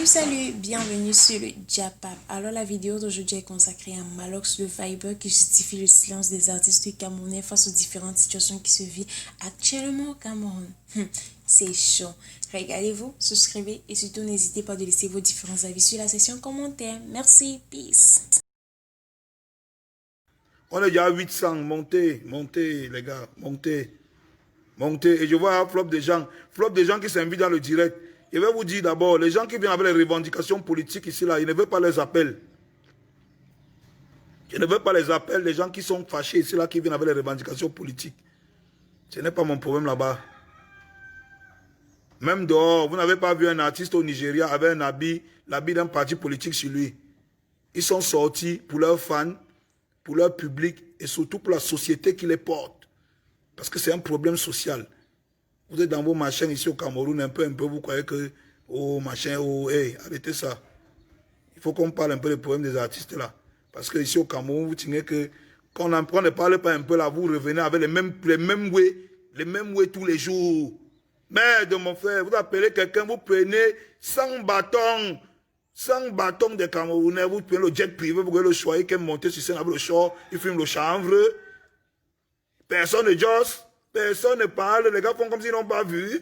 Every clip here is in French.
Salut, bienvenue sur le Japap. Alors la vidéo d'aujourd'hui est consacrée à Malox le Viber qui justifie le silence des artistes camerounais face aux différentes situations qui se vivent actuellement au Cameroun. C'est chaud. Regardez-vous, souscrivez et surtout n'hésitez pas de laisser vos différents avis sur la section commentaires. Merci, peace. On est déjà à 800, montez les gars, montez. Et je vois un flop de gens qui s'invitent dans le direct. Je vais vous dire d'abord, les gens qui viennent avec les revendications politiques ici, là, ils ne veulent pas les appels. Je ne veux pas les appels, les gens qui sont fâchés ici, là, qui viennent avec les revendications politiques. Ce n'est pas mon problème là-bas. Même dehors, vous n'avez pas vu un artiste au Nigeria avec un habit, l'habit d'un parti politique sur lui. Ils sont sortis pour leurs fans, pour leur public et surtout pour la société qui les porte. Parce que c'est un problème social. Vous êtes dans vos machins ici au Cameroun, un peu, vous croyez que, oh, machin, oh, hey, arrêtez ça. Il faut qu'on parle un peu des problèmes des artistes là. Parce que ici au Cameroun, vous tenez que, quand on ne parle pas un peu là, vous revenez avec les mêmes way tous les jours. Merde, mon frère, vous appelez quelqu'un, vous prenez 100 bâtons des Camerounais, vous prenez le jet privé, vous voyez le choix, qui est monté sur scène avec le short, il filme le chanvre. Personne ne josse. Personne ne parle, les gars font comme s'ils n'ont pas vu.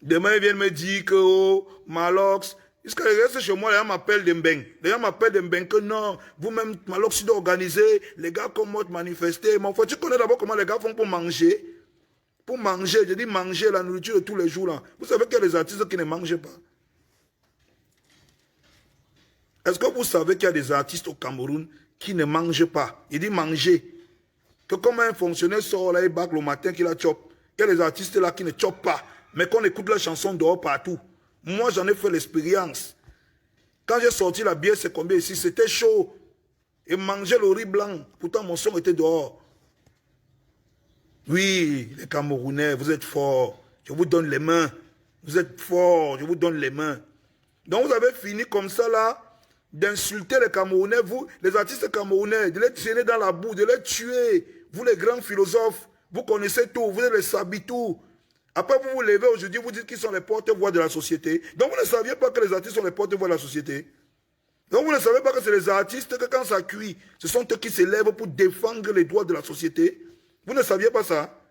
Demain, ils viennent me dire que, oh, Malox. Jusqu'à les restes chez moi, les gens m'appellent Dembeng. Les gens m'appellent Dembeng que non, vous-même, Malox, tu dois organiser, les gars comment manifester. Mon frère, tu connais d'abord comment les gars font pour manger. Pour manger, je dis manger la nourriture de tous les jours là. Vous savez qu'il y a des artistes qui ne mangent pas. Est-ce que vous savez qu'il y a des artistes au Cameroun qui ne mangent pas? Il dit manger. Que comme un fonctionnaire sort là, il bac le matin qu'il a chop. Il y a des artistes là qui ne chopent pas, mais qu'on écoute leurs chansons dehors partout. Moi, j'en ai fait l'expérience. Quand j'ai sorti la bière, c'est combien ici? C'était chaud. Et manger le riz blanc. Pourtant, mon son était dehors. Oui, les Camerounais, vous êtes forts. Je vous donne les mains. Vous êtes forts, je vous donne les mains. Donc, vous avez fini comme ça là, d'insulter les Camerounais, vous, les artistes camerounais, de les traîner dans la boue, de les tuer. Vous, les grands philosophes, vous connaissez tout, vous êtes les sabitou. Après, vous vous levez aujourd'hui, vous dites qu'ils sont les porte-voix de la société. Donc, vous ne saviez pas que les artistes sont les porte-voix de la société. Donc, vous ne savez pas que c'est les artistes que quand ça cuit, ce sont eux qui se lèvent pour défendre les droits de la société. Vous ne saviez pas ça.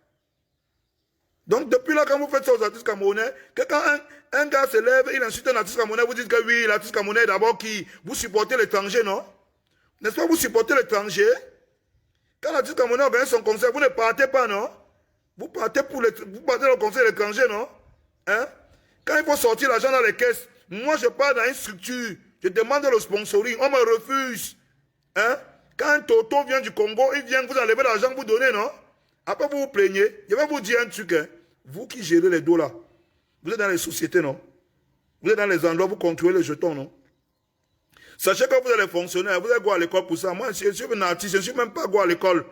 Donc, depuis là, quand vous faites ça aux artistes camerounais, que quand un gars se lève, il insulte un artiste camerounais, vous dites que oui, l'artiste camerounais d'abord qui, vous supportez l'étranger, non? N'est-ce pas, vous supportez l'étranger? Quand l'artiste camerounais organise son concert, vous ne partez pas, non? Vous partez au concert de l'étranger, non? Hein? Quand il faut sortir l'argent dans les caisses, moi je pars dans une structure, je demande le sponsoring, on me refuse. Hein? Quand un Toto vient du Congo, il vient vous enlever l'argent, vous donnez, non? Après vous vous plaignez, je vais vous dire un truc, hein? Vous qui gérez les dos là, vous êtes dans les sociétés, non? Vous êtes dans les endroits, vous contrôlez les jetons, non? Sachez que vous êtes les fonctionnaires, vous êtes quoi à l'école pour ça? Moi, je suis un artiste, je ne suis même pas quoi à l'école.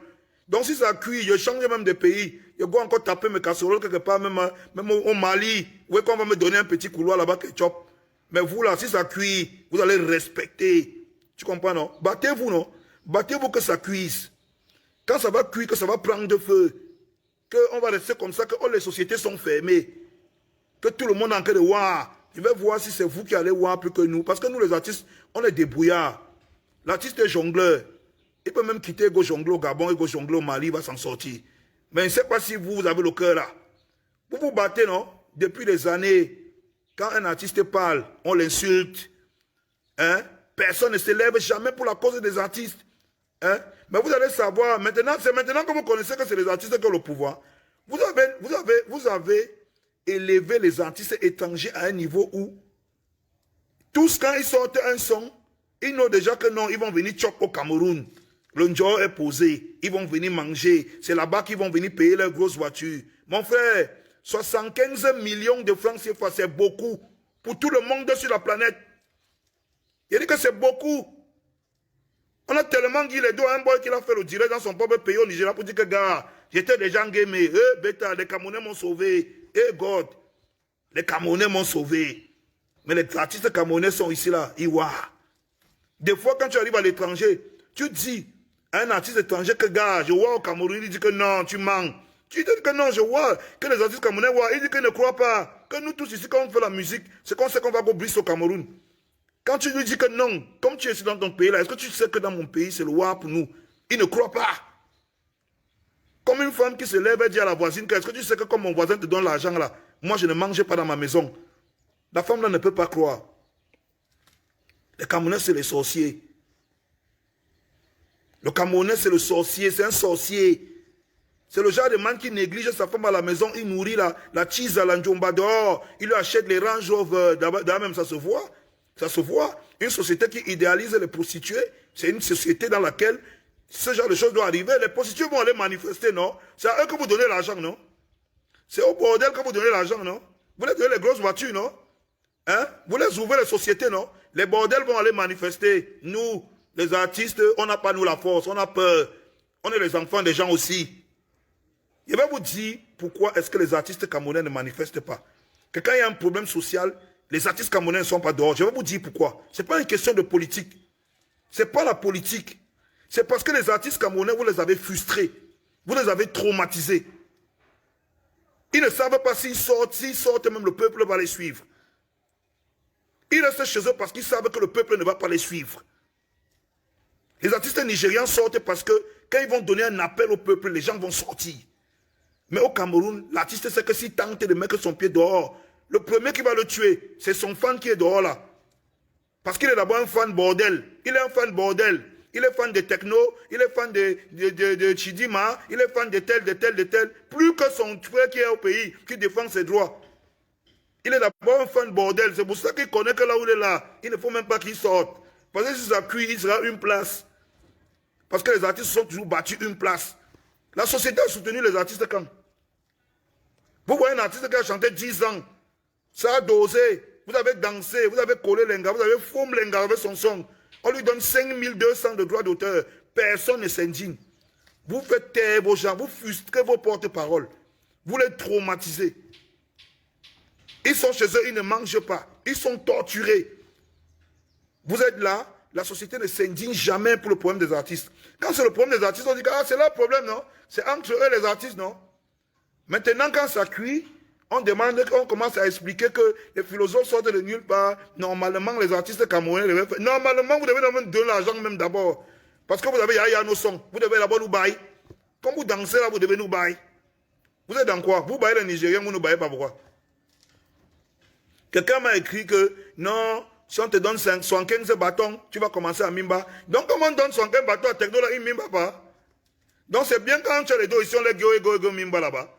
Donc si ça cuit, je change même de pays. Je vais encore taper mes casseroles quelque part, même au Mali. Où est-ce qu'on va me donner un petit couloir là-bas qui chope? Mais vous là, si ça cuit, vous allez respecter. Tu comprends, non? Battez-vous, non? Battez-vous que ça cuise. Quand ça va cuire, que ça va prendre de feu. Qu'on va rester comme ça, que oh, les sociétés sont fermées. Que tout le monde est en train de voir. Je vais voir si c'est vous qui allez voir plus que nous. Parce que nous, les artistes, on est débrouillards. L'artiste est jongleur. Il peut même quitter Go jongler au Gabon et Go jongler au Mali, il va s'en sortir. Mais je ne sais pas si vous avez le cœur là. Vous vous battez, non? Depuis des années, quand un artiste parle, on l'insulte. Hein? Personne ne se lève jamais pour la cause des artistes. Hein? Mais vous allez savoir, maintenant, c'est maintenant que vous connaissez que c'est les artistes qui ont le pouvoir. Vous avez élevé les artistes étrangers à un niveau où, tous quand ils sortent un son, ils know déjà que non, ils vont venir chop au Cameroun. Le Ndjo est posé, ils vont venir manger. C'est là-bas qu'ils vont venir payer leurs grosses voitures. Mon frère, 75 millions de francs CFA, c'est beaucoup pour tout le monde sur la planète. Il dit que c'est beaucoup. On a tellement dit les deux à un boy qui a fait le direct dans son propre pays au Nigeria pour dire que gars, j'étais déjà gamé. Bêta, les Camerounais m'ont sauvé. God, les Camerounais m'ont sauvé. Mais les artistes camerounais sont ici là, Iwa. Des fois, quand tu arrives à l'étranger, tu dis à un artiste étranger que gars, je vois au Cameroun, il dit que non, tu mens. Tu dis que non, je vois que les artistes camerounais voient, il dit qu'il ne croit pas. que nous tous ici, quand on fait la musique, c'est qu'on sait qu'on va go briser au Cameroun. Quand tu lui dis que non, comme tu es ici dans ton pays là, est-ce que tu sais que dans mon pays, c'est le roi pour nous? Il ne croit pas. Comme une femme qui se lève et dit à la voisine, est-ce que tu sais que comme mon voisin te donne l'argent là, moi je ne mange pas dans ma maison. La femme là ne peut pas croire. Les Camerounais, c'est les sorciers. Le Camerounais, c'est le sorcier, c'est un sorcier. C'est le genre de man qui néglige sa femme à la maison, il nourrit la cheese à la njomba dehors, il lui achète les Range Rover, d'abord même ça se voit. Ça se voit. Une société qui idéalise les prostituées, c'est une société dans laquelle ce genre de choses doit arriver. Les prostituées vont aller manifester, non? C'est à eux que vous donnez l'argent, non? C'est au bordel que vous donnez l'argent, non? Vous les donnez les grosses voitures, non? Hein? Vous les ouvrez les sociétés, non? Les bordels vont aller manifester. Nous, les artistes, on n'a pas nous la force, on a peur. On est les enfants des gens aussi. Je vais vous dire pourquoi est-ce que les artistes camerounais ne manifestent pas. Que quand il y a un problème social, les artistes camerounais ne sont pas dehors. Je vais vous dire pourquoi. Ce n'est pas une question de politique. Ce n'est pas la politique. C'est parce que les artistes camerounais, vous les avez frustrés. Vous les avez traumatisés. Ils ne savent pas s'ils sortent, même le peuple va les suivre. Ils restent chez eux parce qu'ils savent que le peuple ne va pas les suivre. Les artistes nigérians sortent parce que quand ils vont donner un appel au peuple, les gens vont sortir. Mais au Cameroun, l'artiste sait que s'il tente de mettre son pied dehors, le premier qui va le tuer, c'est son fan qui est dehors là. Parce qu'il est d'abord un fan bordel. Il est un fan bordel. Il est fan de techno, il est fan de Chidima, il est fan de tel. Plus que son frère qui est au pays, qui défend ses droits. Il est d'abord un fan bordel. C'est pour ça qu'il connaît que là où il est là, il ne faut même pas qu'il sorte. Parce que si ça cuit, il sera une place. Parce que les artistes sont toujours battus une place. La société a soutenu les artistes quand? Vous voyez un artiste qui a chanté 10 ans. Ça a dosé. Vous avez dansé, vous avez collé l'enga, vous avez fumé l'enga avec son son. On lui donne 5200 de droits d'auteur. Personne ne s'indigne. Vous faites taire vos gens, vous frustrez vos porte-paroles. Vous les traumatisez. Ils sont chez eux, ils ne mangent pas. Ils sont torturés. Vous êtes là, la société ne s'indigne jamais pour le problème des artistes. Quand c'est le problème des artistes, on dit que c'est leur problème, non? C'est entre eux les artistes, non? Maintenant, quand ça cuit, on commence à expliquer que les philosophes sortent de nulle part. Normalement, les artistes camerounais devaient faire. Normalement, vous devez nous donner l'argent même d'abord. Parce que vous avez Yaya nos sons. Vous devez d'abord nous bailler. Quand vous dansez là, vous devez nous bailler. Vous êtes dans quoi? Vous baillez les Nigériens, vous ne baillez pas pourquoi? Quelqu'un m'a écrit que non, si on te donne 75 bâtons, tu vas commencer à Mimba. Donc, comment on donne 75 bâtons à Techno là, il Mimba pas? Donc, c'est bien quand tu as les deux ici, on les go Mimba là-bas.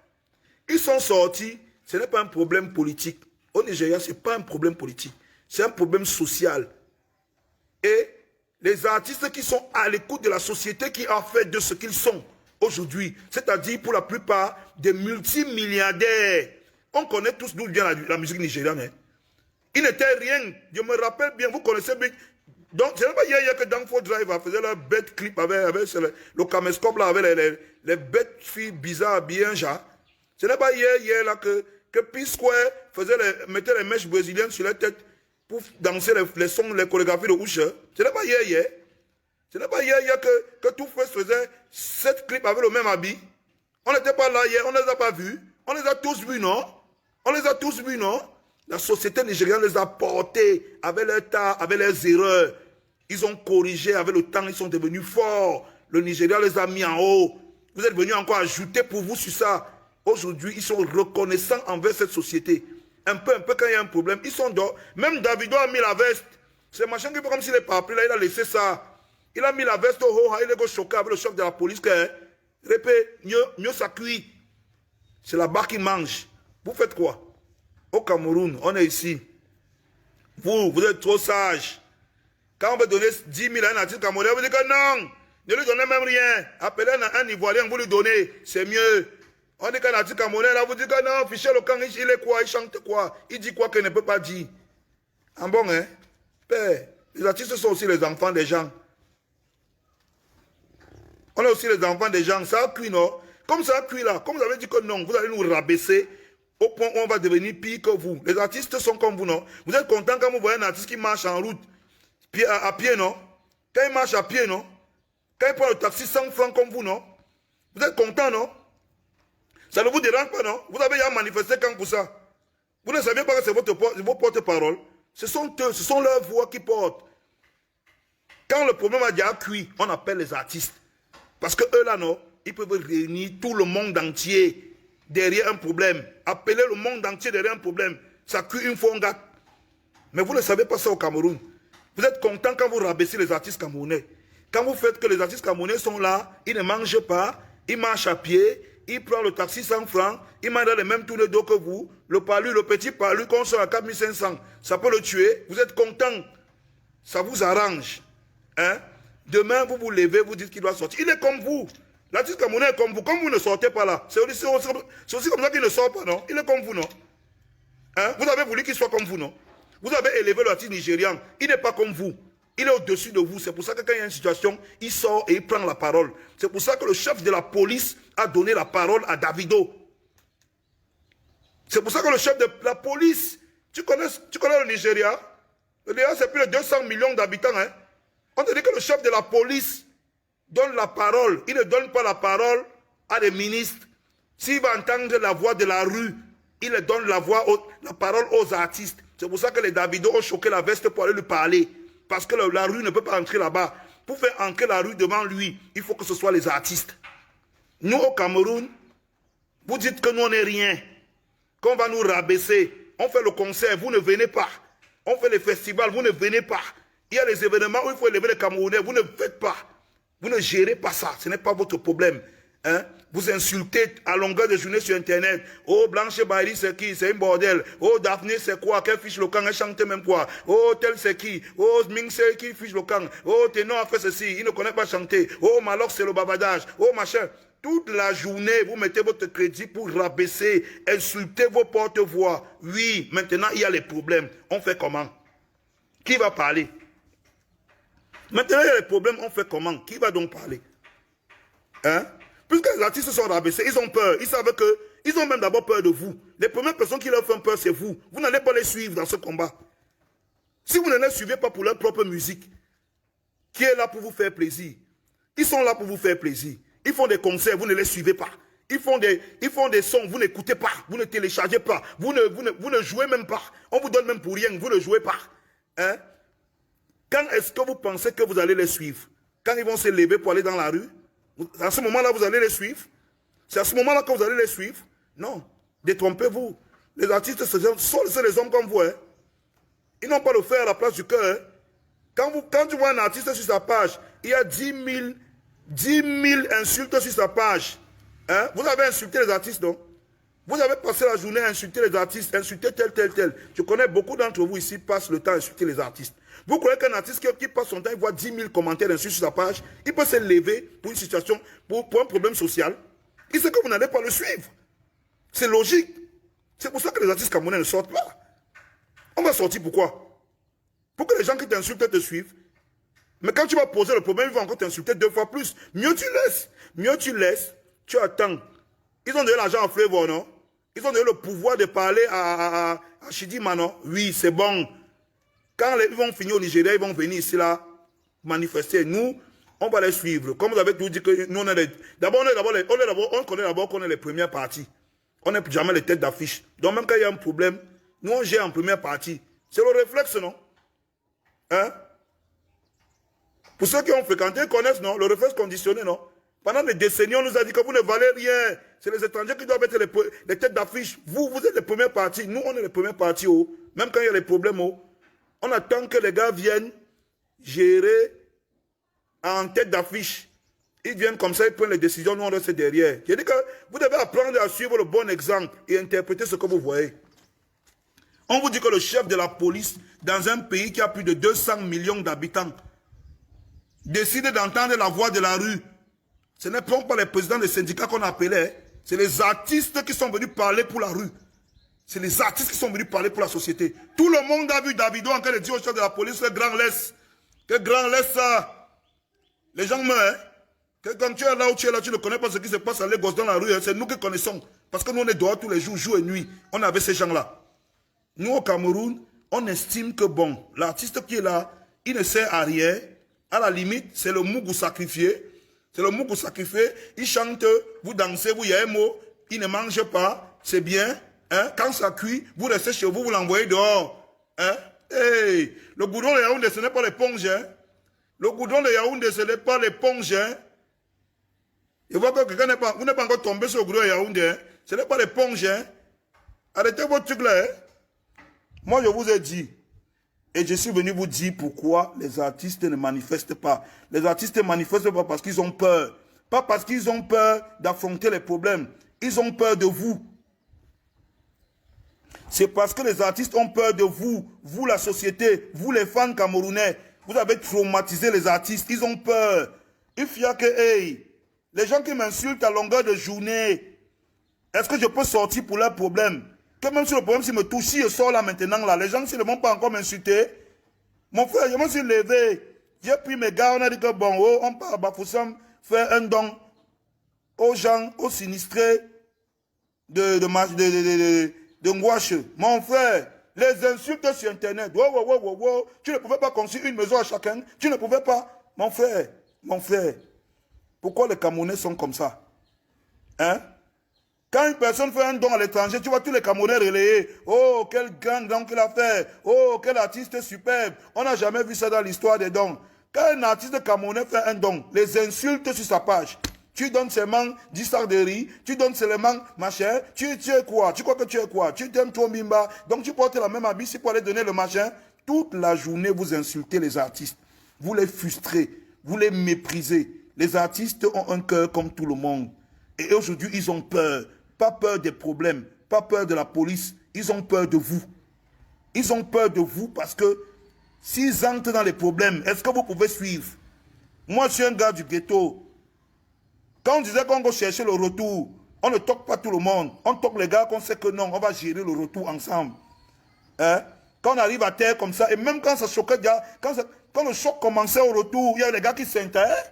Ils sont sortis. Ce n'est pas un problème politique. Au Nigeria, ce n'est pas un problème politique. C'est un problème social. Et les artistes qui sont à l'écoute de la société qui a fait de ce qu'ils sont aujourd'hui, c'est-à-dire pour la plupart des multimilliardaires. On connaît tous d'où vient la musique nigériane. Hein. Il n'était rien. Je me rappelle bien, vous connaissez bien. Donc, ce n'est pas hier que Danfo Drive faisait leur bête clip avec le caméscope là, avec les bêtes filles bizarres, bien genre. Ce n'est pas hier là que P-Square mettait les mèches brésiliennes sur la tête pour danser les sons, les chorégraphies de Usher. Ce n'est pas hier. Ce n'est pas hier que Tout Fresh faisait 7 clips avec le même habit. On n'était pas là hier, on ne les a pas vus. On les a tous vus, non? On les a tous vus, non? La société nigériane les a portés avec leur tas, avec leurs erreurs. Ils ont corrigé avec le temps, ils sont devenus forts. Le Nigeria les a mis en haut. Vous êtes venus encore ajouter pour vous sur ça. Aujourd'hui, ils sont reconnaissants envers cette société. Un peu quand il y a un problème, ils sont dehors. Même Davido a mis la veste. C'est machin qui fait comme s'il n'est pas appelé là, il a laissé ça. Il a mis la veste au haut, il est choqué avec le chef de la police. Répé, mieux ça cuit. C'est la barre qui mange. Vous faites quoi? Au Cameroun, on est ici. Vous êtes trop sage. Quand on veut donner 10 000 à un artiste camerounais, vous dites que non, ne lui donnez même rien. Appelez un Ivoirien, vous lui donnez, c'est mieux. On dit qu'un artiste camerounais, là, vous dites que non, Fiché Lokan, il est quoi, il chante quoi, il dit quoi qu'il ne peut pas dire. En bon, hein? Père, les artistes sont aussi les enfants des gens. On est aussi les enfants des gens, ça a cuit, non? Comme ça a cuit là, comme vous avez dit que non, vous allez nous rabaisser au point où on va devenir pire que vous. Les artistes sont comme vous, non? Vous êtes content quand vous voyez un artiste qui marche en route, à pied, non? Quand il marche à pied, non? Quand il prend le taxi 100 francs comme vous, non? Vous êtes content, non? Ça ne vous dérange pas, non? Vous avez déjà manifesté quand pour ça? Vous ne savez pas que c'est vos porte-parole. Ce sont eux, ce sont leurs voix qui portent. Quand le problème a déjà cuit, on appelle les artistes. Parce que eux là, non, ils peuvent réunir tout le monde entier derrière un problème. Appeler le monde entier derrière un problème. Ça cuit une fois, on gâte. Mais vous ne savez pas ça au Cameroun. Vous êtes content quand vous rabaissez les artistes camerounais. Quand vous faites que les artistes camerounais sont là, ils ne mangent pas, ils marchent à pied, ils prennent le taxi 100 francs, ils mangent dans les mêmes tours d'eau que vous. Le palu, le petit palu qu'on sort à 4500, ça peut le tuer. Vous êtes content. Ça vous arrange. Hein? Demain, vous vous levez, vous dites qu'il doit sortir. Il est comme vous. L'artiste camerounais est comme vous. Comme vous ne sortez pas là, c'est aussi comme ça qu'il ne sort pas, non? Il est comme vous, non? Hein? Vous avez voulu qu'il soit comme vous, non? Vous avez élevé l'artiste nigérian. Il n'est pas comme vous. Il est au-dessus de vous. C'est pour ça que quand il y a une situation, il sort et il prend la parole. C'est pour ça que le chef de la police a donné la parole à Davido. C'est pour ça que le chef de la police, tu connais le Nigeria? Le Nigeria, c'est plus de 200 millions d'habitants. Hein? On te dit que le chef de la police donne la parole. Il ne donne pas la parole à des ministres. S'il va entendre la voix de la rue, il donne la parole aux artistes. C'est pour ça que les Davido ont choqué la veste pour aller lui parler. Parce que la rue ne peut pas entrer là-bas. Pour faire entrer la rue devant lui, il faut que ce soit les artistes. Nous, au Cameroun, vous dites que nous, on n'est rien. Qu'on va nous rabaisser. On fait le concert, vous ne venez pas. On fait les festivals, vous ne venez pas. Il y a les événements où il faut élever les Camerounais, vous ne faites pas. Vous ne gérez pas ça, ce n'est pas votre problème. Hein? Vous insultez à longueur de journée sur Internet. Oh, Blanche Bailly, c'est qui? C'est un bordel. Oh, Daphné, c'est quoi? Quelle fiche le camp? Elle chante même quoi? Oh, tel, c'est qui? Oh, Ming, c'est qui fiche le camp? Oh, Ténor a fait ceci, il ne connaît pas chanter. Oh, Maloc, c'est le babadage. Oh, machin. Toute la journée, vous mettez votre crédit pour rabaisser, insulter vos porte-voix. Oui, maintenant, il y a les problèmes. On fait comment? Qui va parler? Maintenant, il y a les problèmes, on fait comment? Qui va donc parler? Hein? Puisque les artistes sont rabaissés, ils ont peur. Ils savent que, ils ont même d'abord peur de vous. Les premières personnes qui leur font peur, c'est vous. Vous n'allez pas les suivre dans ce combat. Si vous ne les suivez pas pour leur propre musique, qui est là pour vous faire plaisir, ils sont là pour vous faire plaisir. Ils font des concerts, vous ne les suivez pas. Ils font des sons, vous n'écoutez pas, vous ne téléchargez pas, vous ne jouez même pas. On vous donne même pour rien, vous ne jouez pas. Hein? Quand est-ce que vous pensez que vous allez les suivre? Quand ils vont se lever pour aller dans la rue? À ce moment-là, vous allez les suivre? C'est à ce moment-là que vous allez les suivre? Non. Détrompez-vous. Les artistes, c'est les hommes comme vous. Hein? Ils n'ont pas le fer à la place du cœur. Hein? Quand tu vois un artiste sur sa page, il y a 10 000 insultes sur sa page. Hein? Vous avez insulté les artistes, non? Vous avez passé la journée à insulter les artistes, insulter tel. Je connais beaucoup d'entre vous ici passent le temps à insulter les artistes. Vous croyez qu'un artiste qui passe son temps, il voit 10 000 commentaires d'insultes sur sa page, il peut se lever pour une situation, pour un problème social. Il sait que vous n'allez pas le suivre. C'est logique. C'est pour ça que les artistes camerounais ne sortent pas. On va sortir pourquoi? Pour que les gens qui t'insultent te suivent. Mais quand tu vas poser le problème, ils vont encore t'insulter 2 fois plus. Mieux tu laisses, tu attends. Ils ont donné l'argent à Flavor, non? Ils ont donné le pouvoir de parler à Chidima, non? Oui, c'est bon. Quand ils vont finir au Nigeria, ils vont venir ici, là, manifester. Nous, on va les suivre. Comme vous avez tout dit que nous, on est on connaît d'abord qu'on est les premières parties. On n'est jamais les têtes d'affiche. Donc même quand il y a un problème, nous, on gère en première partie. C'est le réflexe, non? Hein? Pour ceux qui ont fréquenté, ils connaissent, non? Le réflexe conditionné, non? Pendant des décennies, on nous a dit que vous ne valez rien. C'est les étrangers qui doivent être les têtes d'affiche. Vous êtes les premières parties. Nous, on est les premières parties. Oh. Même quand il y a les problèmes, oh. On attend que les gars viennent gérer en tête d'affiche. Ils viennent comme ça, ils prennent les décisions, nous on reste derrière. J'ai dit que vous devez apprendre à suivre le bon exemple et interpréter ce que vous voyez. On vous dit que le chef de la police, dans un pays qui a plus de 200 millions d'habitants, décide d'entendre la voix de la rue. Ce n'est pas les présidents des syndicats qu'on appelait, c'est les artistes qui sont venus parler pour la rue. C'est les artistes qui sont venus parler pour la société. Tout le monde a vu Davido en train de dire au chef de la police, le grand laisse. Que grand laisse ça. Les gens meurent. Hein? Que quand tu es là où tu es là, tu ne connais pas ce qui se passe à Lagos dans la rue. Hein? C'est nous qui connaissons. Parce que nous, on est dehors tous les jours, jour et nuit. On avait ces gens-là. Nous, au Cameroun, on estime que bon, l'artiste qui est là, il ne sert à rien. À la limite, c'est le mougou sacrifié. C'est le mougou sacrifié. Il chante, vous dansez, vous y a un mot. Il ne mange pas. C'est bien. Hein? Quand ça cuit, vous restez chez vous, vous l'envoyez dehors. Hein? Hey, le goudron de Yaoundé, ce n'est pas l'éponge. Hein? Le goudron de Yaoundé, ce n'est pas l'éponge. Hein? Je vois que quelqu'un n'est pas, vous n'êtes pas encore tombé sur le goudron de Yaoundé. Hein? Ce n'est pas l'éponge. Hein? Arrêtez votre truc là. Hein? Moi, je vous ai dit, et je suis venu vous dire pourquoi les artistes ne manifestent pas. Les artistes ne manifestent pas parce qu'ils ont peur. Pas parce qu'ils ont peur d'affronter les problèmes. Ils ont peur de vous. C'est parce que les artistes ont peur de vous. Vous, la société, vous, les fans camerounais. Vous avez traumatisé les artistes. Ils ont peur. Il faut que, hey, les gens qui m'insultent à longueur de journée, est-ce que je peux sortir pour leurs problèmes? Que même si le problème s'il me touche, si je sors là maintenant, là, les gens s'ils ne vont pas encore m'insulter. Mon frère, je me suis levé. J'ai pris mes gars, on a dit que bon, oh, on part à Bafoussam faire un don aux gens, aux sinistrés de Ngouache. Mon frère, les insultes sur Internet. Wow, wow, wow, wow, wow. Tu ne pouvais pas construire une maison à chacun. Tu ne pouvais pas. Mon frère. Pourquoi les Camerounais sont comme ça? Hein? Quand une personne fait un don à l'étranger, tu vois tous les Camerounais relayés. Oh, quel grand don qu'il a fait. Oh, quel artiste superbe. On n'a jamais vu ça dans l'histoire des dons. Quand un artiste camerounais fait un don, les insultes sur sa page. Tu donnes seulement 10 sacs de riz, tu donnes seulement machin, tu es quoi? Tu crois que tu es quoi? Tu t'aimes ton bimba, donc tu portes la même habit pour aller donner le machin. Toute la journée, vous insultez les artistes. Vous les frustrez, vous les méprisez. Les artistes ont un cœur comme tout le monde. Et aujourd'hui, ils ont peur. Pas peur des problèmes, pas peur de la police. Ils ont peur de vous. Ils ont peur de vous parce que s'ils entrent dans les problèmes, est-ce que vous pouvez suivre? Moi, je suis un gars du ghetto. Quand on disait qu'on va chercher le retour, on ne toque pas tout le monde. On toque les gars qu'on sait que non, on va gérer le retour ensemble. Hein? Quand on arrive à terre comme ça, et même quand ça choquait, quand le choc commençait au retour, il y a des gars qui s'intéressent.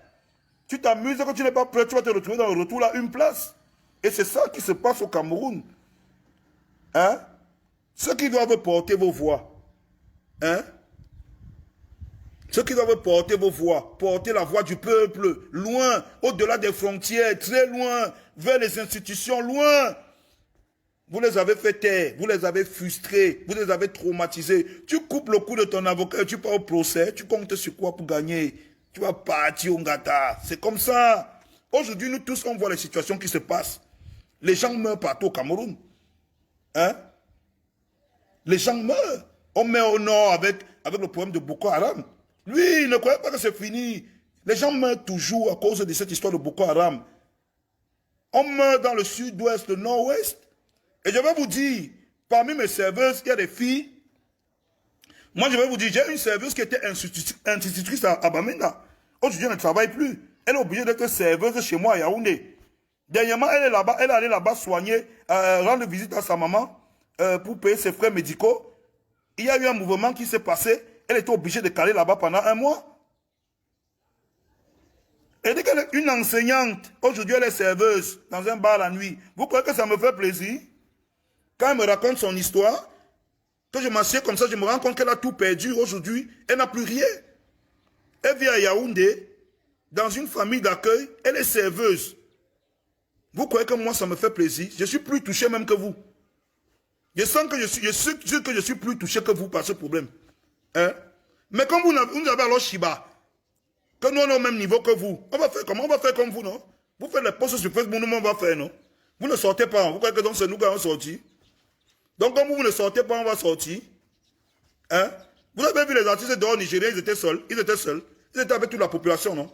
Tu t'amuses, quand tu n'es pas prêt, tu vas te retrouver dans le retour là, une place. Et c'est ça qui se passe au Cameroun. Hein? Ceux qui doivent porter vos voix. Hein? Ceux qui doivent porter vos voix, porter la voix du peuple, loin, au-delà des frontières, très loin, vers les institutions, loin. Vous les avez fait taire, vous les avez frustrés, vous les avez traumatisés. Tu coupes le cou de ton avocat, tu pars au procès, tu comptes sur quoi pour gagner? Tu vas partir au Ngata. C'est comme ça. Aujourd'hui, nous tous, on voit les situations qui se passent. Les gens meurent partout au Cameroun. Hein? Les gens meurent. On met au nord avec le problème de Boko Haram. Lui, il ne croyait pas que c'est fini. Les gens meurent toujours à cause de cette histoire de Boko Haram. On meurt dans le sud-ouest, le nord-ouest. Et je vais vous dire, parmi mes serveuses, il y a des filles. Moi, je vais vous dire, j'ai une serveuse qui était institutrice à Bamenda. Aujourd'hui, elle ne travaille plus. Elle est obligée d'être serveuse chez moi à Yaoundé. Dernièrement, elle est là-bas, elle est allée là-bas soigner, rendre visite à sa maman pour payer ses frais médicaux. Il y a eu un mouvement qui s'est passé. Elle était obligée de caler là-bas pendant un mois. Elle dit qu'elle est une enseignante. Aujourd'hui, elle est serveuse dans un bar la nuit. Vous croyez que ça me fait plaisir? Quand elle me raconte son histoire, que je m'assieds comme ça, je me rends compte qu'elle a tout perdu. Aujourd'hui, elle n'a plus rien. Elle vit à Yaoundé, dans une famille d'accueil. Elle est serveuse. Vous croyez que moi, ça me fait plaisir? Je suis plus touché même que vous. Je sens que je suis plus touché que vous par ce problème. Hein? Mais comme vous avez alors Shiba, que nous on est au même niveau que vous, on va faire comment? On va faire comme vous, non? Vous faites les posts sur Facebook, nous on va faire, non? Vous ne sortez pas, vous croyez que c'est nous qui allons sortir? Donc comme vous ne sortez pas, on va sortir. Hein? Vous avez vu les artistes dehors nigériens, ils étaient seuls. Ils étaient avec toute la population, non?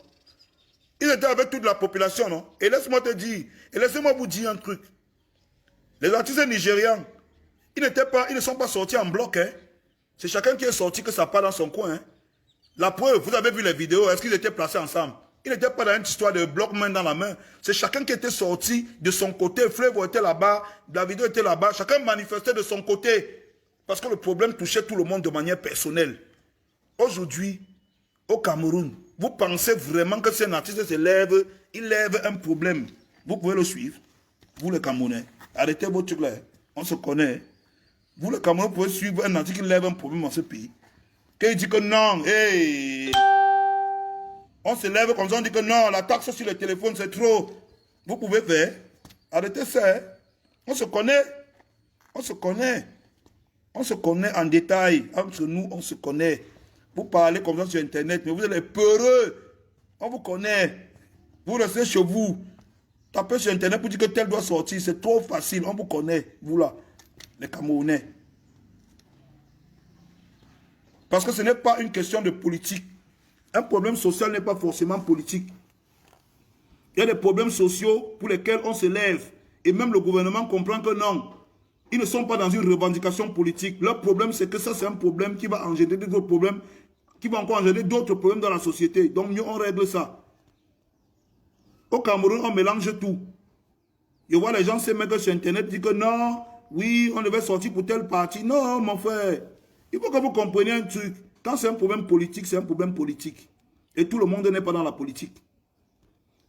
Ils étaient avec toute la population, non? Et laisse-moi te dire, et laissez-moi vous dire un truc. Les artistes nigérians, ils ne sont pas sortis en bloc, hein? C'est chacun qui est sorti que ça part dans son coin. Hein? La preuve, vous avez vu les vidéos, est-ce qu'ils étaient placés ensemble? Ils n'étaient pas dans une histoire de bloc main dans la main. C'est chacun qui était sorti de son côté. Fleuve était là-bas, Davido était là-bas. Chacun manifestait de son côté. Parce que le problème touchait tout le monde de manière personnelle. Aujourd'hui, au Cameroun, vous pensez vraiment que si un artiste se lève, il lève un problème. Vous pouvez le suivre. Vous les Camerounais, arrêtez vos trucs là. On se connaît. Vous, le Cameroun, pouvez suivre un artiste qui lève un problème dans ce pays. Qu'il dit que non, hey, on se lève comme ça, on dit que non, la taxe sur le téléphone, c'est trop. Vous pouvez faire. Arrêtez ça. Hein. On se connaît. On se connaît. On se connaît en détail. Entre nous, on se connaît. Vous parlez comme ça sur Internet, mais vous êtes peureux. On vous connaît. Vous restez chez vous. Tapez sur Internet pour dire que tel doit sortir. C'est trop facile. On vous connaît. Vous là, les Camerounais. Parce que ce n'est pas une question de politique. Un problème social n'est pas forcément politique. Il y a des problèmes sociaux pour lesquels on se lève. Et même le gouvernement comprend que non. Ils ne sont pas dans une revendication politique. Leur problème, c'est que ça, c'est un problème qui va engendrer d'autres problèmes, qui va encore engendrer d'autres problèmes dans la société. Donc, mieux, on règle ça. Au Cameroun, on mélange tout. Je vois les gens se mettre sur Internet dire que non, oui, on devait sortir pour tel parti. Non, mon frère. Il faut que vous compreniez un truc. Quand c'est un problème politique, c'est un problème politique. Et tout le monde n'est pas dans la politique.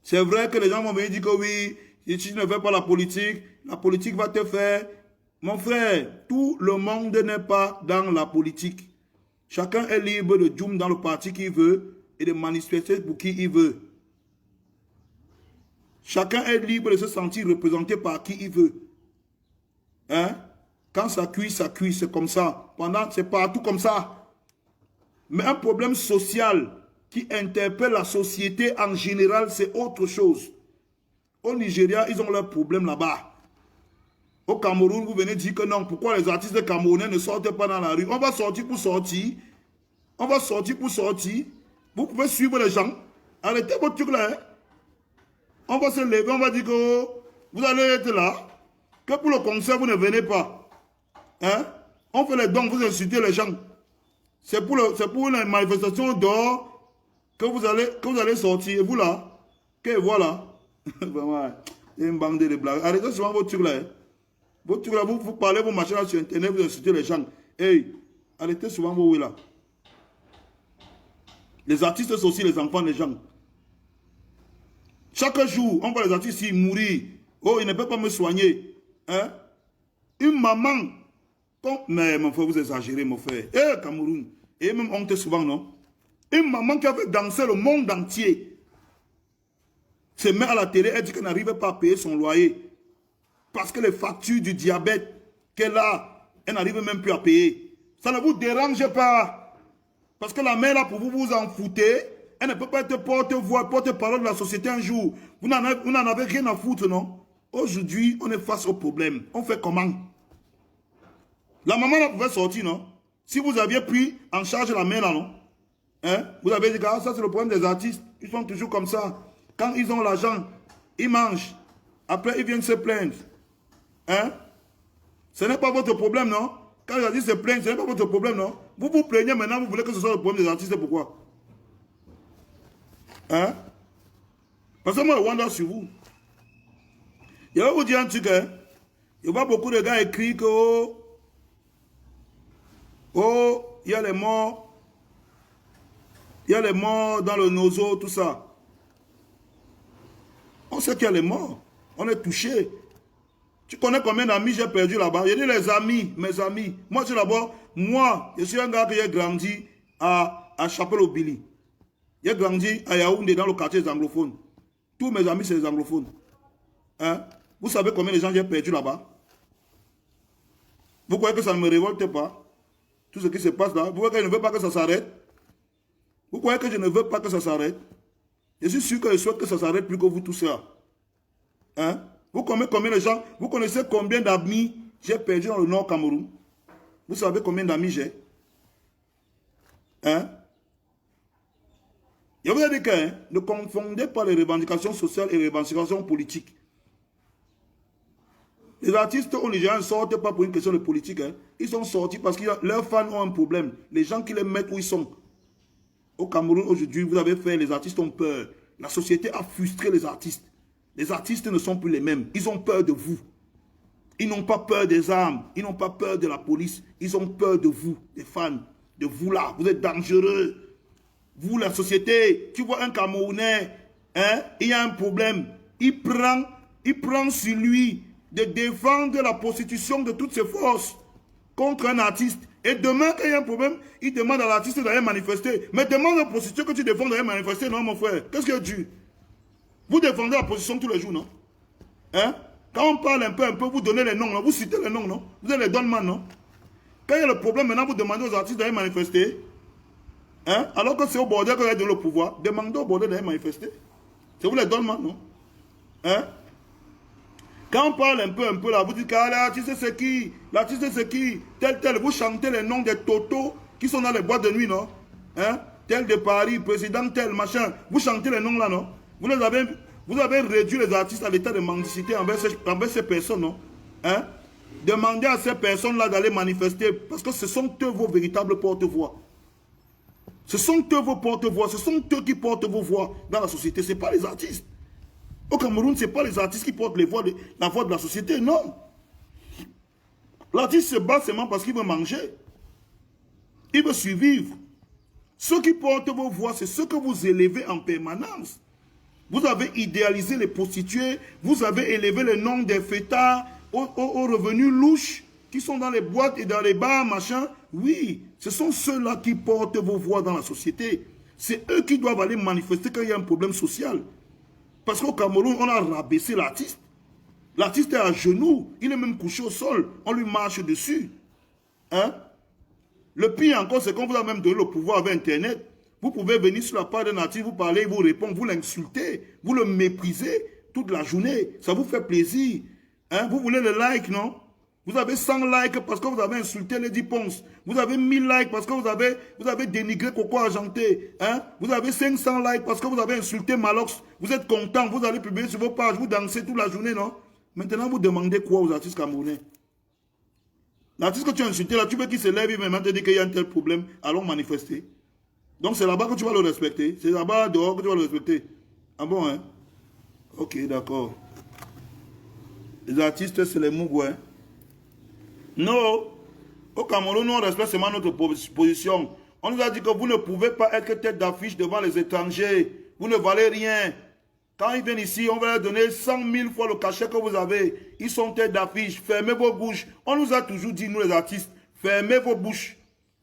C'est vrai que les gens vont venir dire que oui, si tu ne fais pas la politique va te faire. Mon frère, tout le monde n'est pas dans la politique. Chacun est libre de djoum dans le parti qu'il veut et de manifester pour qui il veut. Chacun est libre de se sentir représenté par qui il veut. Hein? Quand ça cuit, c'est comme ça. C'est partout comme ça. Mais un problème social qui interpelle la société en général, c'est autre chose. Au Nigeria, ils ont leurs problèmes là-bas. Au Cameroun, vous venez dire que non, pourquoi les artistes camerounais ne sortent pas dans la rue? On va sortir pour sortir. On va sortir pour sortir. Vous pouvez suivre les gens. Arrêtez votre truc là. Hein? On va se lever, on va dire que vous allez être là. Que pour le concert, vous ne venez pas. Hein? On fait les dons, vous insultez les gens. C'est pour une manifestation dehors que vous allez sortir. Et vous là, que voilà. Vraiment, il y a une bande de blagues. Arrêtez souvent votre truc là. Hein? Votre truc là, vous parlez, vous marchez là sur Internet, vous insultez les gens. Hey, arrêtez souvent vos oui là. Les artistes sont aussi les enfants des gens. Chaque jour, on voit les artistes ici mourir. Oh, ils ne peuvent pas me soigner. Hein? Une maman. Mais mon frère, vous exagérez, mon frère. Eh, Cameroun. Et même honte souvent, non? Une maman qui avait dansé le monde entier. Se met à la télé, elle dit qu'elle n'arrive pas à payer son loyer. Parce que les factures du diabète qu'elle a, elle n'arrive même plus à payer. Ça ne vous dérange pas. Parce que la mère là, pour vous vous en foutez, elle ne peut pas être porte-voix, porte-parole de la société un jour. Vous n'en avez rien à foutre, non? Aujourd'hui, on est face au problème. On fait comment? La maman là pouvait sortir, non? Si vous aviez pris en charge la mère là, non? Hein? Vous avez dit que ça c'est le problème des artistes. Ils sont toujours comme ça. Quand ils ont l'argent, ils mangent. Après, ils viennent se plaindre. Hein? Ce n'est pas votre problème, non? Quand les artistes se plaignent, ce n'est pas votre problème, non? Vous vous plaignez maintenant, vous voulez que ce soit le problème des artistes, pourquoi? Hein? Parce que moi, je wonder sur vous. Je vais vous dire un truc, hein? Je vois beaucoup de gars écrire que il y a les morts. Il y a les morts dans le nozo, tout ça. On sait qu'il y a les morts. On est touché. Tu connais combien d'amis j'ai perdu là-bas? J'ai dit les amis, mes amis. Moi, je suis d'abord, je suis un gars qui a grandi à Chapelle-au-Billy. J'ai grandi à Yaoundé dans le quartier des anglophones. Tous mes amis, c'est les anglophones. Hein? Vous savez combien de gens j'ai perdu là-bas? Vous croyez que ça ne me révolte pas? Tout ce qui se passe là. Vous croyez que je ne veux pas que ça s'arrête? Vous croyez que je ne veux pas que ça s'arrête? Je suis sûr que je souhaite que ça s'arrête plus que vous tous là. Hein? Vous connaissez combien de gens? Vous connaissez combien d'amis j'ai perdu dans le Nord Cameroun? Vous savez combien d'amis j'ai? Hein? Je vous ai dit que ne confondez pas les revendications sociales et les revendications politiques. Les artistes au Nigeria ne sortent pas pour une question de politique. Hein. Ils sont sortis parce que leurs fans ont un problème. Les gens qui les mettent où ils sont. Au Cameroun, aujourd'hui, vous avez fait, les artistes ont peur. La société a frustré les artistes. Les artistes ne sont plus les mêmes. Ils ont peur de vous. Ils n'ont pas peur des armes. Ils n'ont pas peur de la police. Ils ont peur de vous, des fans. De vous là. Vous êtes dangereux. Vous, la société, tu vois un Camerounais, hein, il y a un problème. Il prend sur lui de défendre la prostitution de toutes ses forces contre un artiste. Et demain, quand il y a un problème, il demande à l'artiste d'aller manifester. Mais demande à la prostitution que tu défends d'aller manifester, non, mon frère. Qu'est-ce que tu... Vous défendez la prostitution tous les jours, non? Hein? Quand on parle un peu, vous donnez les noms, non? Vous citez les noms, non? Vous êtes les donnements, non? Quand il y a le problème, maintenant, vous demandez aux artistes d'aller manifester. Hein? Alors que c'est au bordel que vous avez donné le pouvoir. Demandez au bordel d'aller manifester. C'est vous les donnements, non? Hein? Quand on parle un peu là, vous dites que l'artiste c'est qui? L'artiste c'est qui? Tel, vous chantez les noms des totos qui sont dans les boîtes de nuit, non? Hein? Tel de Paris, président tel, machin. Vous chantez les noms là, non? Vous avez réduit les artistes à l'état de mendicité envers ces personnes, non? Hein? Demandez à ces personnes-là d'aller manifester parce que ce sont eux vos véritables porte-voix. Ce sont eux vos porte-voix, ce sont eux qui portent vos voix dans la société, ce n'est pas les artistes. Au Cameroun, ce n'est pas les artistes qui portent la voix de la société, non. L'artiste se bat seulement parce qu'il veut manger. Il veut survivre. Ceux qui portent vos voix, c'est ceux que vous élevez en permanence. Vous avez idéalisé les prostituées, vous avez élevé le nom des fêtards aux revenus louches qui sont dans les boîtes et dans les bars, machin. Oui, ce sont ceux-là qui portent vos voix dans la société. C'est eux qui doivent aller manifester quand il y a un problème social. Parce qu'au Cameroun, on a rabaissé l'artiste. L'artiste est à genoux, il est même couché au sol, on lui marche dessus. Hein? Le pire encore, c'est qu'on vous a même donné le pouvoir avec Internet. Vous pouvez venir sur la page d'un artiste, vous parler, vous répondre, vous l'insultez, vous le méprisez toute la journée. Ça vous fait plaisir. Hein? Vous voulez le like, non? Vous avez 100 likes parce que vous avez insulté Lady Ponce. Vous avez 1000 likes parce que vous avez dénigré Coco Argenté. Hein? Vous avez 500 likes parce que vous avez insulté Malox. Vous êtes content, vous allez publier sur vos pages, vous dansez toute la journée, non? Maintenant, vous demandez quoi aux artistes camerounais? L'artiste que tu as insulté, là, tu veux qu'il se lève, il va te dire qu'il y a un tel problème, allons manifester. Donc c'est là-bas que tu vas le respecter. C'est là-bas dehors que tu vas le respecter. Ah bon, hein? Ok, d'accord. Les artistes, c'est les mougouins. Hein? Non. Au Cameroun, nous, on respecte seulement notre position. On nous a dit que vous ne pouvez pas être tête d'affiche devant les étrangers. Vous ne valez rien. Quand ils viennent ici, on va leur donner 100 000 fois le cachet que vous avez. Ils sont tête d'affiche. Fermez vos bouches. On nous a toujours dit, nous les artistes, fermez vos bouches.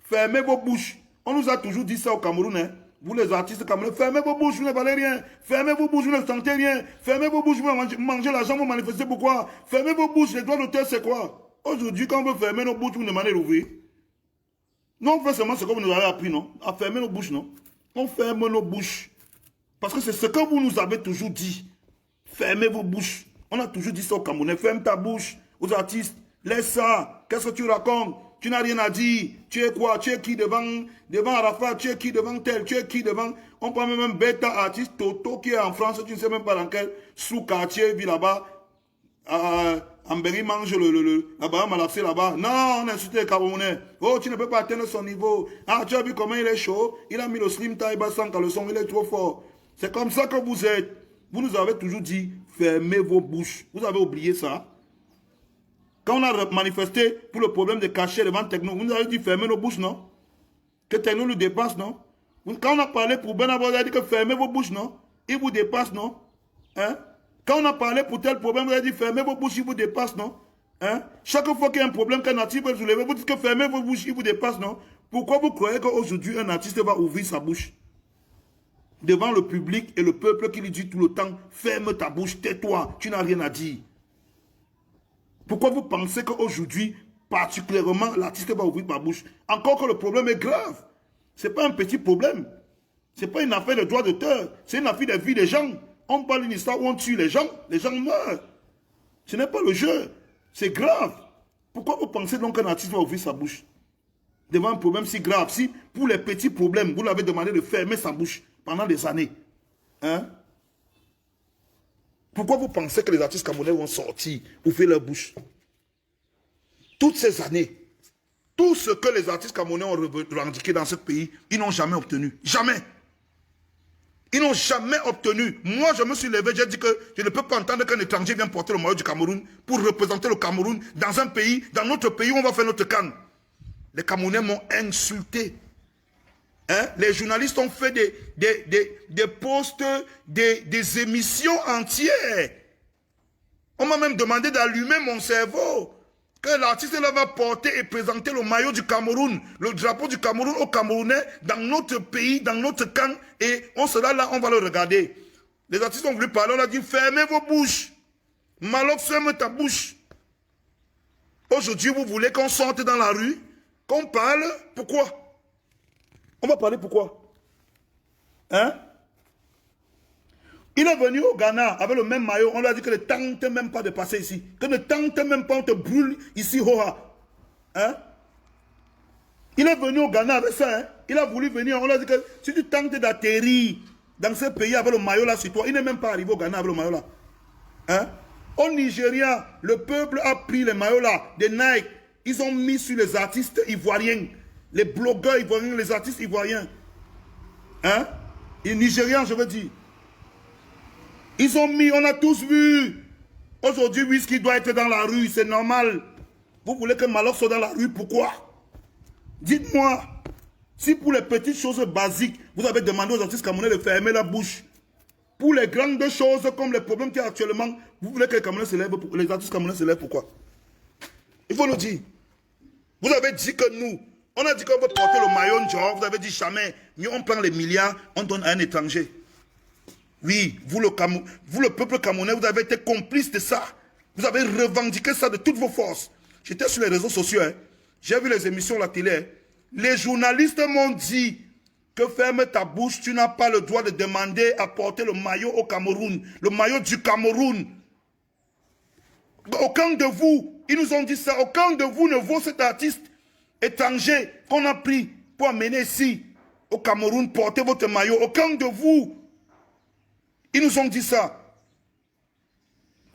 Fermez vos bouches. On nous a toujours dit ça au Cameroun. Hein. Vous les artistes camerounais, fermez vos bouches, vous ne valez rien. Fermez vos bouches, vous ne sentez rien. Fermez vos bouches, vous mangez l'argent, vous manifestez pourquoi. Fermez vos bouches, les droits d'auteur, c'est quoi? Aujourd'hui, quand on veut fermer nos bouches, vous nous demandez d'ouvrir. Non, on fait seulement ce que vous nous avez appris, non? À fermer nos bouches, non? On ferme nos bouches. Parce que c'est ce que vous nous avez toujours dit. Fermez vos bouches. On a toujours dit ça au Camerounais. Ferme ta bouche aux artistes. Laisse ça. Qu'est-ce que tu racontes? Tu n'as rien à dire. Tu es quoi? Tu es qui devant Arafat? Tu es qui devant tel? Tu es qui devant... On prend même un bêta artiste Toto qui est en France. Tu ne sais même pas dans quel sous-quartier vit là-bas. Amberi mange la barre malapsée là-bas. Non, on insulte les Camerounais. Oh, tu ne peux pas atteindre son niveau. Ah, tu as vu comment il est chaud? Il a mis le slim tie bas sans caleçon. Il est trop fort. C'est comme ça que vous êtes. Vous nous avez toujours dit, fermez vos bouches. Vous avez oublié ça. Quand on a manifesté pour le problème de cachet devant Techno, vous nous avez dit, fermez nos bouches, non? Que Techno nous dépasse, non? Quand on a parlé pour Benabo, vous avez dit que fermez vos bouches, non? Il vous dépasse, non? Hein? Quand on a parlé pour tel problème, vous avez dit, fermez vos bouches, il vous dépasse, non? Hein? Chaque fois qu'il y a un problème qu'un artiste peut soulever, vous dites que fermez vos bouches, il vous dépasse, non? Pourquoi vous croyez qu'aujourd'hui, un artiste va ouvrir sa bouche? Devant le public et le peuple qui lui dit tout le temps, ferme ta bouche, tais-toi, tu n'as rien à dire. Pourquoi vous pensez qu'aujourd'hui, particulièrement, l'artiste va ouvrir sa bouche? Encore que le problème est grave. Ce n'est pas un petit problème. Ce n'est pas une affaire de droit d'auteur. C'est une affaire de vie des gens. On parle d'une histoire où on tue les gens meurent. Ce n'est pas le jeu. C'est grave. Pourquoi vous pensez donc qu'un artiste va ouvrir sa bouche? Devant un problème si grave, si pour les petits problèmes, vous l'avez demandé de fermer sa bouche pendant des années. Hein? Pourquoi vous pensez que les artistes camerounais vont sortir, ouvrir leur bouche? Toutes ces années, tout ce que les artistes camerounais ont revendiqué dans ce pays, ils n'ont jamais obtenu. Jamais. Ils n'ont jamais obtenu. Moi, je me suis levé, j'ai dit que je ne peux pas entendre qu'un étranger vienne porter le maillot du Cameroun pour représenter le Cameroun dans un pays, dans notre pays où on va faire notre canne. Les Camerounais m'ont insulté. Hein? Les journalistes ont fait des posts, des émissions entières. On m'a même demandé d'allumer mon cerveau. Que l'artiste va porter et présenter le maillot du Cameroun, le drapeau du Cameroun aux Camerounais dans notre pays, dans notre camp. Et on sera là, on va le regarder. Les artistes ont voulu parler, on a dit fermez vos bouches. Malox, ferme ta bouche. Aujourd'hui, vous voulez qu'on sorte dans la rue, qu'on parle. Pourquoi? On va parler pourquoi? Hein? Il est venu au Ghana avec le même maillot. On lui a dit que ne tente même pas de passer ici. Que ne tente même pas, on te brûle ici, Hoha. Hein? Il est venu au Ghana avec ça. Hein? Il a voulu venir. On lui a dit que si tu tentes d'atterrir dans ce pays avec le maillot là sur toi, il n'est même pas arrivé au Ghana avec le maillot là. Hein? Au Nigeria, le peuple a pris les maillots là, des Nike. Ils ont mis sur les artistes ivoiriens, les blogueurs ivoiriens, les artistes ivoiriens. Hein? Les Nigérians, je veux dire. Ils ont mis, on a tous vu. Aujourd'hui, Wizkid doit être dans la rue, c'est normal. Vous voulez que Malox soit dans la rue, pourquoi? Dites-moi, si pour les petites choses basiques, vous avez demandé aux artistes camerounais de fermer la bouche, pour les grandes choses comme les problèmes qu'il y a actuellement, vous voulez que les artistes camerounais se lèvent, pourquoi? Il faut le dire. Vous avez dit que nous, on a dit qu'on veut porter le maillot, genre, vous avez dit jamais, mieux on prend les milliards, on donne à un étranger. Oui, vous le peuple camerounais, vous avez été complice de ça. Vous avez revendiqué ça de toutes vos forces. J'étais sur les réseaux sociaux, hein. J'ai vu les émissions à la télé. Hein. Les journalistes m'ont dit que ferme ta bouche, tu n'as pas le droit de demander à porter le maillot au Cameroun, le maillot du Cameroun. Aucun de vous, ils nous ont dit ça, aucun de vous ne vaut cet artiste étranger qu'on a pris pour amener ici au Cameroun, porter votre maillot. Aucun de vous. Ils nous ont dit ça.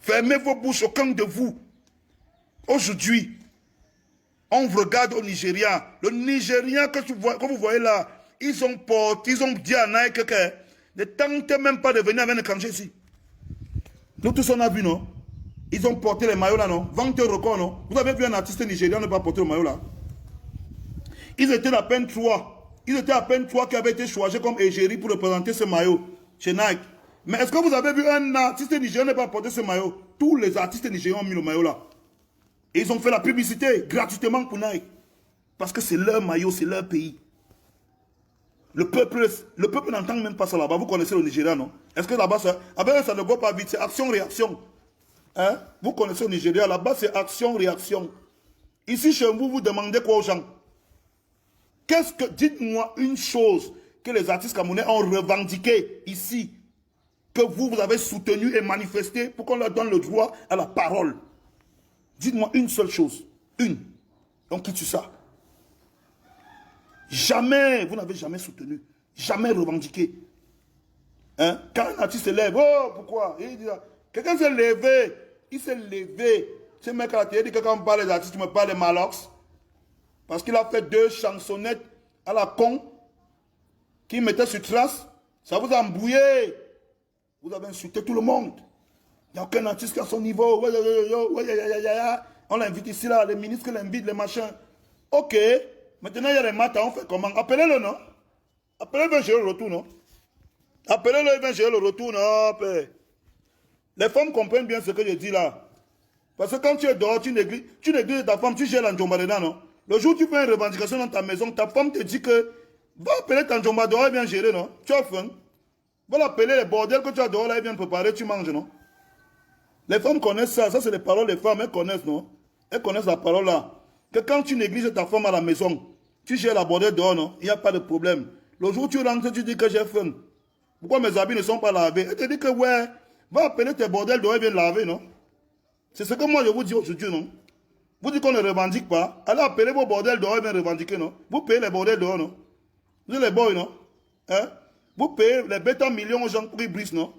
Fermez vos bouches, aucun de vous. Aujourd'hui, on regarde au Nigeria. Le Nigeria que vous voyez là, ils ont dit à Nike que ne tentez même pas de venir avec un étranger ici. Nous tous on a vu, non? Ils ont porté les maillots là, non? Vente record, non? Vous avez vu un artiste nigérian ne pas porter le maillot là? Ils étaient à peine trois. Ils étaient à peine trois qui avaient été choisis comme égérie pour représenter ce maillot chez Nike. Mais est-ce que vous avez vu un artiste nigérien ne pas porter ce maillot? Tous les artistes nigériens ont mis le maillot là. Et ils ont fait la publicité gratuitement pour Nike. Parce que c'est leur maillot, c'est leur pays. Le peuple n'entend même pas ça là-bas. Vous connaissez le Nigeria, non? Est-ce que là-bas, ça ne va pas vite? C'est action-réaction. Hein? Vous connaissez le Nigeria, là-bas, c'est action-réaction. Ici, chez vous, vous demandez quoi aux gens? Dites-moi une chose que les artistes camerounais ont revendiqué ici, que vous avez soutenu et manifesté pour qu'on leur donne le droit à la parole. Dites-moi une seule chose. Une. On quitte sur ça. Jamais, vous n'avez jamais soutenu. Jamais revendiqué. Hein? Quand un artiste se lève, oh, pourquoi? Quelqu'un s'est levé. Il s'est levé. Ce mec là, il dit que quand on parle des artistes, tu me parles de Malox. Parce qu'il a fait 2 chansonnettes à la con qui mettaient sur trace. Ça vous a embrouillé. Vous avez insulté tout le monde. Il n'y a aucun artiste qui a son niveau. On l'invite ici, là, les ministres l'invitent, les machins. Ok. Maintenant, il y a les matins, on fait comment? Appelez-le, non? Appelez-le, il vient gérer le retour, non? Appelez-le, il vient gérer le retour, non? Les femmes comprennent bien ce que je dis là. Parce que quand tu es dehors, tu négliges ta femme, tu gères l'Anjomba dedans, non? Le jour où tu fais une revendication dans ta maison, ta femme te dit que va appeler ta Anjomba dehors, elle vient gérer, non? Tu as faim. Va l'appeler les bordels que tu as dehors, là, elle vient préparer, tu manges, non? Les femmes connaissent ça. Ça, c'est les paroles des femmes. Elles connaissent, non? Elles connaissent la parole là. Que quand tu négliges ta femme à la maison, tu gères la bordelle dehors, non? Il n'y a pas de problème. Le jour où tu rentres, tu dis que j'ai faim. Pourquoi mes habits ne sont pas lavés? Elle te dit que, ouais, va appeler tes bordels dehors et viens laver, non? C'est ce que moi, je vous dis aujourd'hui, non? Vous dites qu'on ne revendique pas. Allez appeler vos bordels dehors et viens revendiquer, non? Vous payez les bordels dehors, non? Vous êtes les boys, non? Hein? Vous payez les bêtes en millions aux gens pour qu'ils brisent, non?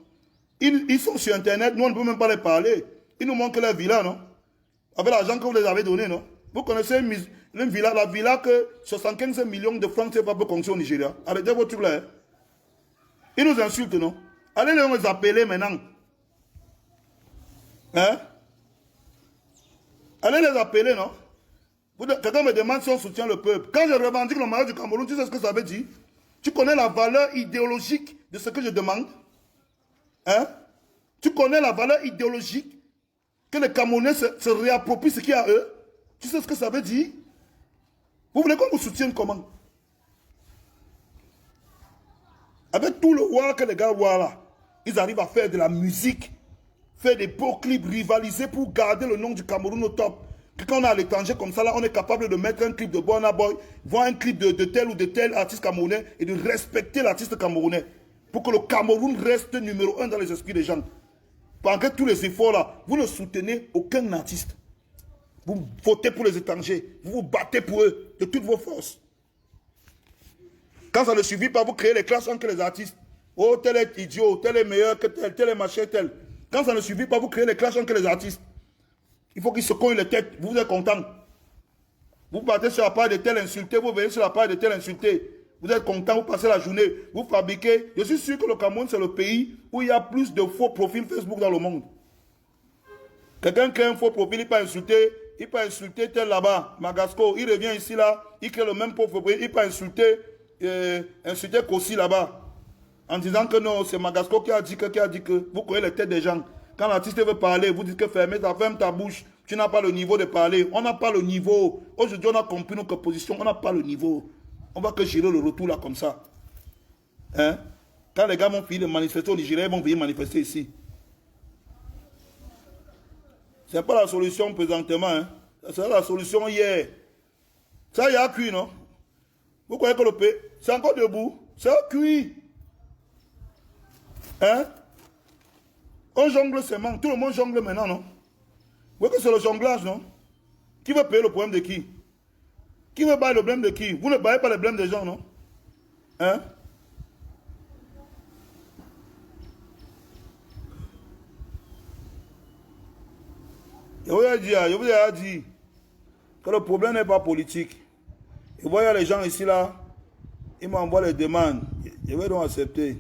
Ils sont sur Internet, nous on ne peut même pas les parler. Ils nous montrent leur villa, non? Avec l'argent que vous les avez donné, non? Vous connaissez une villa, la villa que 75 millions de francs CFA peut construire au Nigeria. Arrêtez votre truc là. Hein? Ils nous insultent, non? Allez les appeler maintenant. Hein? Allez les appeler, non? Quelqu'un me demande si on soutient le peuple. Quand je revendique le maillot du Cameroun, tu sais ce que ça veut dire? Tu connais la valeur idéologique de ce que je demande? Hein? Tu connais la valeur idéologique que les Camerounais se réapproprient ce qu'il y a à eux? Tu sais ce que ça veut dire? Vous voulez qu'on vous soutienne comment? Avec tout le war que les gars voient là, ils arrivent à faire de la musique faire des beaux clips, rivaliser pour garder le nom du Cameroun au top. Que quand on est à l'étranger comme ça, là, on est capable de mettre un clip de Burna Boy, voir un clip de tel ou de tel artiste camerounais et de respecter l'artiste camerounais. Pour que le Cameroun reste numéro 1 dans les esprits des gens. Pendant tous les efforts là, vous ne soutenez aucun artiste. Vous votez pour les étrangers. Vous vous battez pour eux de toutes vos forces. Quand ça ne suffit pas, vous créez les classes entre les artistes. Oh, tel est idiot, tel est meilleur que tel est machin, tel. Quand ça ne suffit pas, vous créez les classes entre les artistes. Il faut qu'ils se cognent les têtes. Vous êtes content. Vous partez sur la page de tel insulté, vous venez sur la page de tel insulté. Vous êtes content, vous passez la journée, vous fabriquez. Je suis sûr que le Cameroun, c'est le pays où il y a plus de faux profils Facebook dans le monde. Quelqu'un crée un faux profil, il peut insulter tel là-bas, Magasco, il revient ici là, il crée le même faux profil, il peut insulter Kossi là-bas, en disant que non, c'est Magasco qui a dit que, vous connaissez les têtes des gens. Quand l'artiste veut parler, vous dites que ferme ta bouche, tu n'as pas le niveau de parler, on n'a pas le niveau. Aujourd'hui, on a compris notre position, on n'a pas le niveau. On va que gérer le retour là comme ça. Hein? Quand les gars vont finir de manifester au Nigeria, ils vont venir manifester ici. Ce n'est pas la solution présentement. Hein? C'est la solution hier. Ça, il y a cuit, non? Vous croyez que le pays, c'est encore debout? C'est cuit. Hein? On jongle seulement. Tout le monde jongle maintenant, non? Vous voyez que c'est le jonglage, non? Qui va payer le problème de qui? Qui veut bailler le blâme de qui? Vous ne baillez pas le blâme des gens, non? Hein? Je vous ai dit que le problème n'est pas politique. Et vous voyez les gens ici là, ils m'envoient les demandes. Je vais donc accepter.